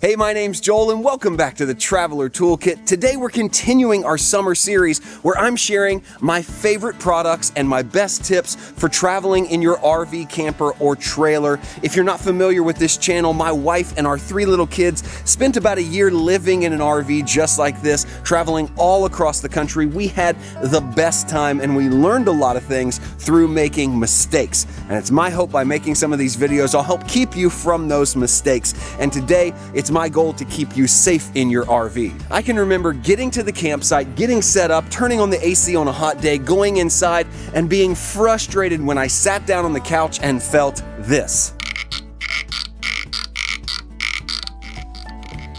Hey, my name's Joel and welcome back to the Traveler Toolkit. Today we're continuing our summer series where I'm sharing my favorite products and my best tips for traveling in your RV, camper, or trailer. If you're not familiar with this channel, my wife and our 3 little kids spent about a year living in an RV just like this, traveling all across the country. We had the best time and we learned a lot of things through making mistakes. And it's my hope by making some of these videos, I'll help keep you from those mistakes. And today, it's my goal to keep you safe in your RV. I can remember getting to the campsite, getting set up, turning on the AC on a hot day, going inside, and being frustrated when I sat down on the couch and felt this.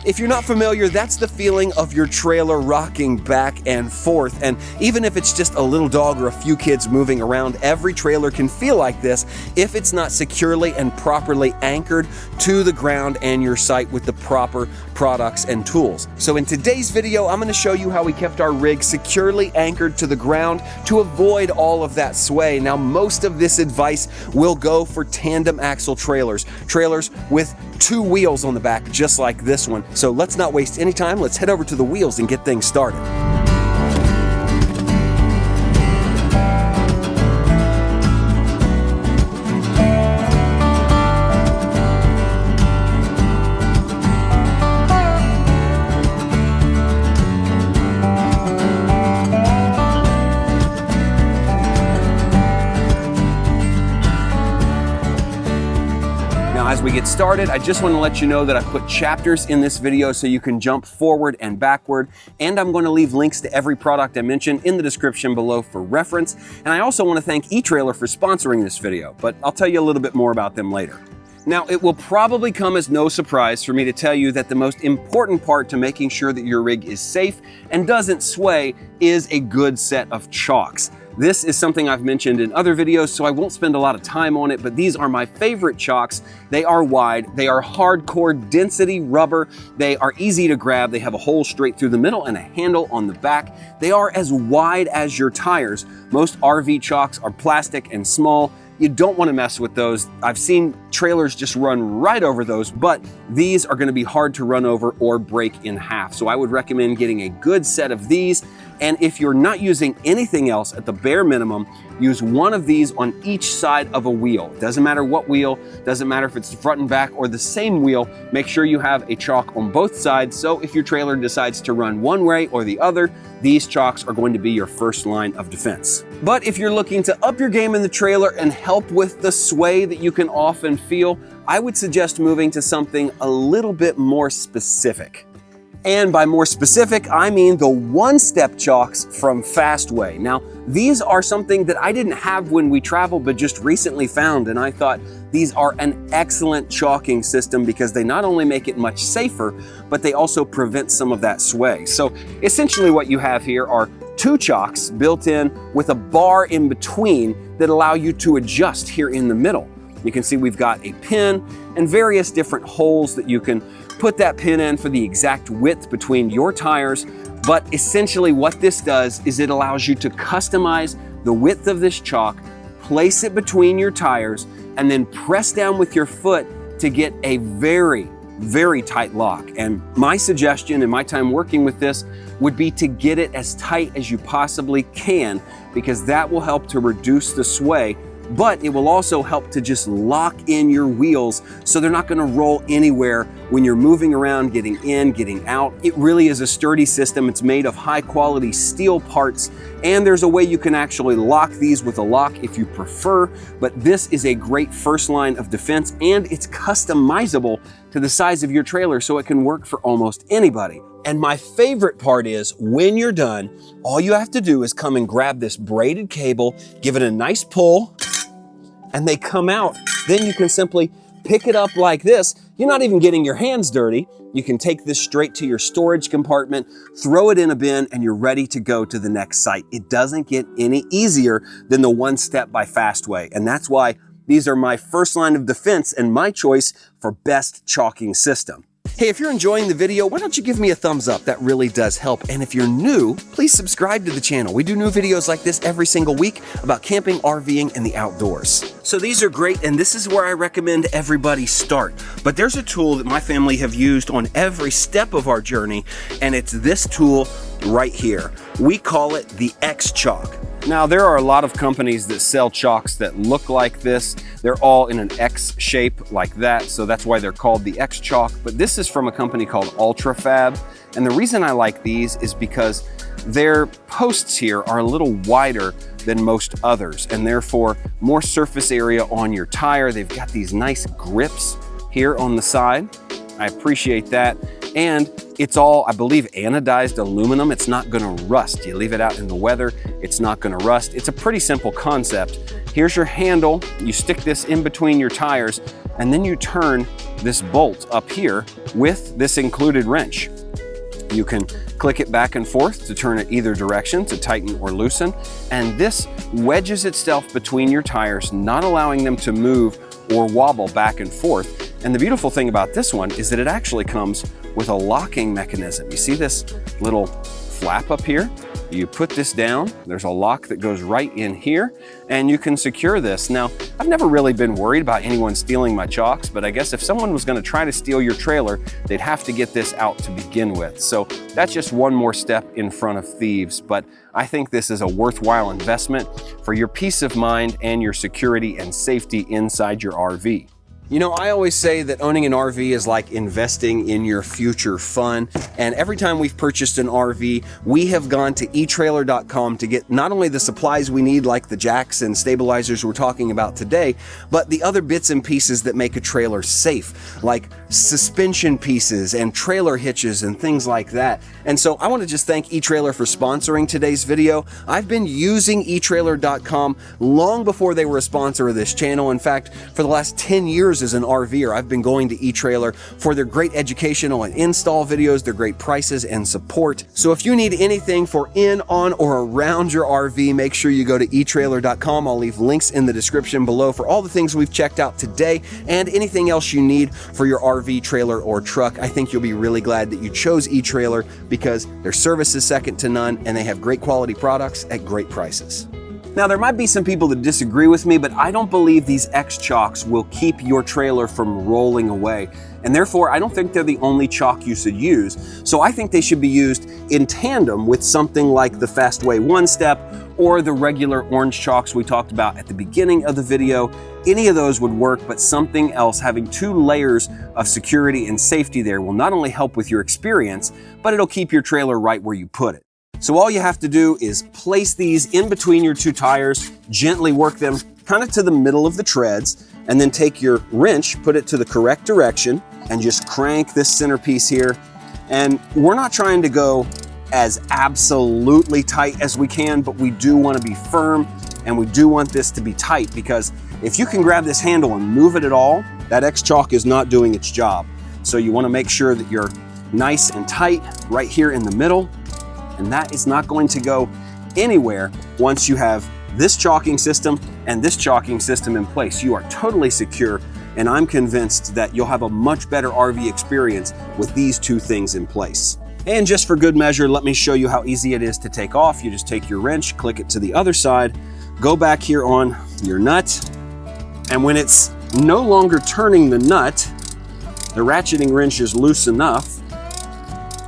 If you're not familiar, that's the feeling of your trailer rocking back and forth. And even if it's just a little dog or a few kids moving around, every trailer can feel like this if it's not securely and properly anchored to the ground and your site with the proper products and tools. So in today's video, I'm going to show you how we kept our rig securely anchored to the ground to avoid all of that sway. Now, most of this advice will go for tandem axle trailers with 2 wheels on the back, just like this one. So let's not waste any time. Let's head over to the wheels and get things started. As we get started, I just want to let you know that I put chapters in this video so you can jump forward and backward, and I'm going to leave links to every product I mentioned in the description below for reference. And I also want to thank eTrailer for sponsoring this video, but I'll tell you a little bit more about them later. Now, it will probably come as no surprise for me to tell you that the most important part to making sure that your rig is safe and doesn't sway is a good set of chocks. This is something I've mentioned in other videos, so I won't spend a lot of time on it, but these are my favorite chocks. They are wide, they are hardcore density rubber, they are easy to grab, they have a hole straight through the middle and a handle on the back. They are as wide as your tires. Most RV chocks are plastic and small. You don't want to mess with those. I've seen trailers just run right over those, but these are going to be hard to run over or break in half. So I would recommend getting a good set of these. And if you're not using anything else, at the bare minimum, use one of these on each side of a wheel. Doesn't matter what wheel, doesn't matter if it's the front and back or the same wheel, make sure you have a chock on both sides. So if your trailer decides to run one way or the other, these chocks are going to be your first line of defense. But if you're looking to up your game in the trailer and help with the sway that you can often feel, I would suggest moving to something a little bit more specific. And by more specific, I mean the one-step chocks from Fastway. Now, these are something that I didn't have when we traveled, but just recently found, and I thought these are an excellent chalking system because they not only make it much safer, but they also prevent some of that sway. So essentially what you have here are 2 chocks built in with a bar in between that allow you to adjust here in the middle. You can see we've got a pin and various different holes that you can put that pin in for the exact width between your tires. But essentially what this does is it allows you to customize the width of this chock, place it between your tires, and then press down with your foot to get a very, very tight lock. And my suggestion in my time working with this would be to get it as tight as you possibly can, because that will help to reduce the sway, but it will also help to just lock in your wheels so they're not going to roll anywhere when you're moving around, getting in, getting out. It really is a sturdy system. It's made of high quality steel parts, and there's a way you can actually lock these with a lock if you prefer, but this is a great first line of defense, and it's customizable to the size of your trailer so it can work for almost anybody. And my favorite part is when you're done, all you have to do is come and grab this braided cable, give it a nice pull, and they come out. Then you can simply pick it up like this. You're not even getting your hands dirty. You can take this straight to your storage compartment, throw it in a bin, and you're ready to go to the next site. It doesn't get any easier than the one step by Fastway. And that's why these are my first line of defense and my choice for best chalking system. Hey, if you're enjoying the video, why don't you give me a thumbs up? That really does help. And if you're new, please subscribe to the channel. We do new videos like this every single week about camping, RVing, and the outdoors. So these are great, and this is where I recommend everybody start. But there's a tool that my family have used on every step of our journey, and it's this tool right here. We call it the X-Chock. Now, there are a lot of companies that sell chocks that look like this. They're all in an X shape like that, so that's why they're called the X-Chock. But this is from a company called Ultrafab, and the reason I like these is because their posts here are a little wider than most others, and therefore more surface area on your tire. They've got these nice grips here on the side. I appreciate that. And it's all, I believe, anodized aluminum. It's not gonna rust. You leave it out in the weather, it's not gonna rust. It's a pretty simple concept. Here's your handle. You stick this in between your tires, and then you turn this bolt up here with this included wrench. You can click it back and forth to turn it either direction to tighten or loosen. And this wedges itself between your tires, not allowing them to move or wobble back and forth. And the beautiful thing about this one is that it actually comes with a locking mechanism. You see this little flap up here? You put this down, there's a lock that goes right in here, and you can secure this. Now, I've never really been worried about anyone stealing my chocks, but I guess if someone was gonna try to steal your trailer, they'd have to get this out to begin with. So that's just one more step in front of thieves, but I think this is a worthwhile investment for your peace of mind and your security and safety inside your RV. You know, I always say that owning an RV is like investing in your future fun. And every time we've purchased an RV, we have gone to eTrailer.com to get not only the supplies we need, like the jacks and stabilizers we're talking about today, but the other bits and pieces that make a trailer safe, like suspension pieces and trailer hitches and things like that. And so I want to just thank eTrailer for sponsoring today's video. I've been using eTrailer.com long before they were a sponsor of this channel. In fact, for the last 10 years as an RVer, I've been going to eTrailer for their great educational and install videos, their great prices and support. So if you need anything for in, on, or around your RV, make sure you go to eTrailer.com. I'll leave links in the description below for all the things we've checked out today and anything else you need for your RV, trailer, or truck. I think you'll be really glad that you chose eTrailer because their service is second to none and they have great quality products at great prices. Now, there might be some people that disagree with me, but I don't believe these X-Chocks will keep your trailer from rolling away. And therefore, I don't think they're the only chock you should use. So I think they should be used in tandem with something like the Fastway One Step or the regular orange chocks we talked about at the beginning of the video. Any of those would work, but something else, having 2 layers of security and safety there, will not only help with your experience, but it'll keep your trailer right where you put it. So all you have to do is place these in between your 2 tires, gently work them kind of to the middle of the treads, and then take your wrench, put it to the correct direction, and just crank this centerpiece here. And we're not trying to go as absolutely tight as we can, but we do want to be firm, and we do want this to be tight, because if you can grab this handle and move it at all, that X-Chock is not doing its job. So you want to make sure that you're nice and tight right here in the middle. And that is not going to go anywhere once you have this chocking system and this chocking system in place. You are totally secure, and I'm convinced that you'll have a much better RV experience with these 2 things in place. And just for good measure, let me show you how easy it is to take off. You just take your wrench, click it to the other side, go back here on your nut, and when it's no longer turning the nut, the ratcheting wrench is loose enough,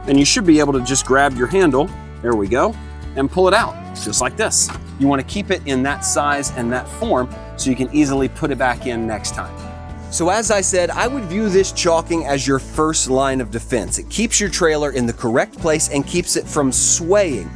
and you should be able to just grab your handle, there we go, and pull it out, just like this. You want to keep it in that size and that form so you can easily put it back in next time. So as I said, I would view this chocking as your first line of defense. It keeps your trailer in the correct place and keeps it from swaying.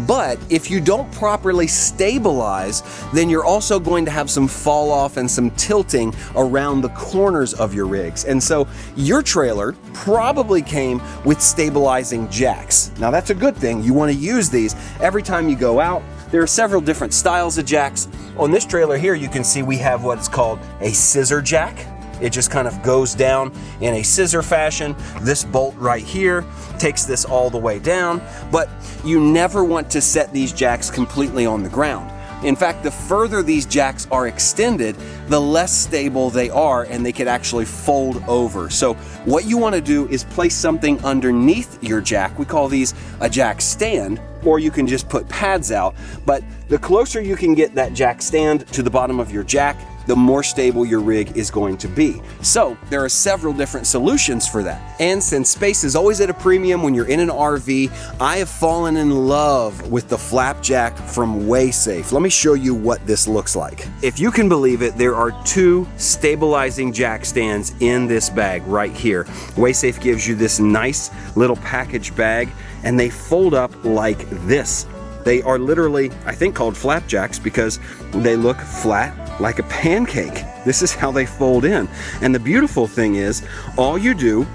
But if you don't properly stabilize, then you're also going to have some fall off and some tilting around the corners of your rigs. And so your trailer probably came with stabilizing jacks. Now that's a good thing. You want to use these every time you go out. There are several different styles of jacks. On this trailer here, you can see we have what is called a scissor jack. It just kind of goes down in a scissor fashion. This bolt right here takes this all the way down, but you never want to set these jacks completely on the ground. In fact, the further these jacks are extended, the less stable they are, and they could actually fold over. So what you want to do is place something underneath your jack. We call these a jack stand, or you can just put pads out. But the closer you can get that jack stand to the bottom of your jack, the more stable your rig is going to be. So there are several different solutions for that. And since space is always at a premium when you're in an RV, I have fallen in love with the flapjack from WaySafe. Let me show you what this looks like. If you can believe it, there are 2 stabilizing jack stands in this bag right here. WaySafe gives you this nice little package bag, and they fold up like this. They are literally, I think, called flapjacks because they look flat like a pancake. This is how they fold in. And the beautiful thing is, all you do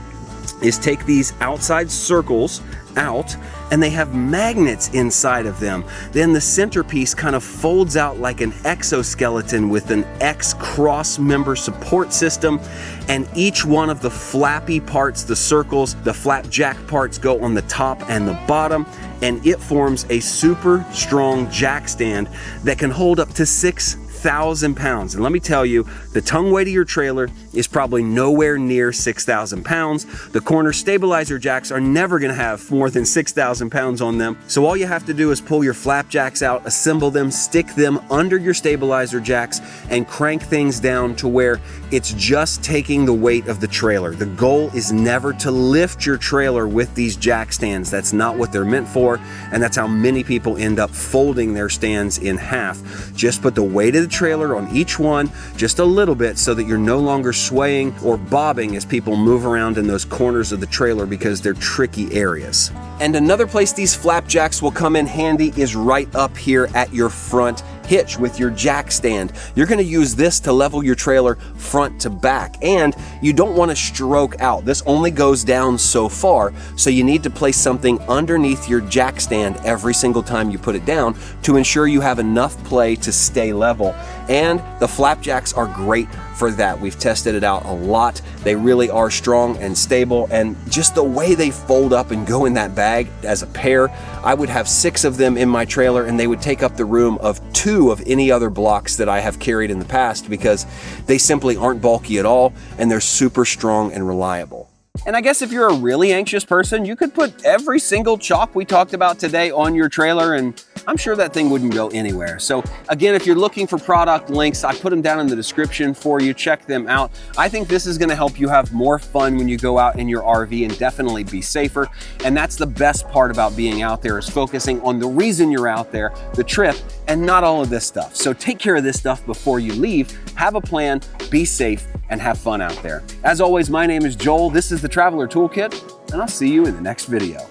is take these outside circles out, and they have magnets inside of them. Then the centerpiece kind of folds out like an exoskeleton with an X cross member support system, and each one of the flappy parts, the circles, the flapjack parts go on the top and the bottom, and it forms a super strong jack stand that can hold up to 6,000 pounds. And let me tell you, the tongue weight of your trailer is probably nowhere near 6,000 pounds. The corner stabilizer jacks are never gonna have more than 6,000 pounds on them. So all you have to do is pull your flapjacks out, assemble them, stick them under your stabilizer jacks, and crank things down to where it's just taking the weight of the trailer. The goal is never to lift your trailer with these jack stands. That's not what they're meant for, and that's how many people end up folding their stands in half. Just put the weight of the trailer on each one, just a little bit, so that you're no longer swaying or bobbing as people move around in those corners of the trailer, because they're tricky areas. And another place these flapjacks will come in handy is right up here at your front hitch with your jack stand. You're going to use this to level your trailer front to back, and you don't want to stroke out. This only goes down so far, so you need to place something underneath your jack stand every single time you put it down to ensure you have enough play to stay level. And the flapjacks are great for that. We've tested it out a lot. They really are strong and stable, and just the way they fold up and go in that bag as a pair, I would have 6 of them in my trailer, and they would take up the room of 2 of any other blocks that I have carried in the past, because they simply aren't bulky at all, and they're super strong and reliable. And I guess if you're a really anxious person, you could put every single chalk we talked about today on your trailer, and I'm sure that thing wouldn't go anywhere. So again, if you're looking for product links, I put them down in the description for you. Check them out. I think this is going to help you have more fun when you go out in your RV, and definitely be safer. And that's the best part about being out there, is focusing on the reason you're out there, the trip, and not all of this stuff. So take care of this stuff before you leave. Have a plan, be safe, and have fun out there. As always, my name is Joel. This is the Traveler Toolkit, and I'll see you in the next video.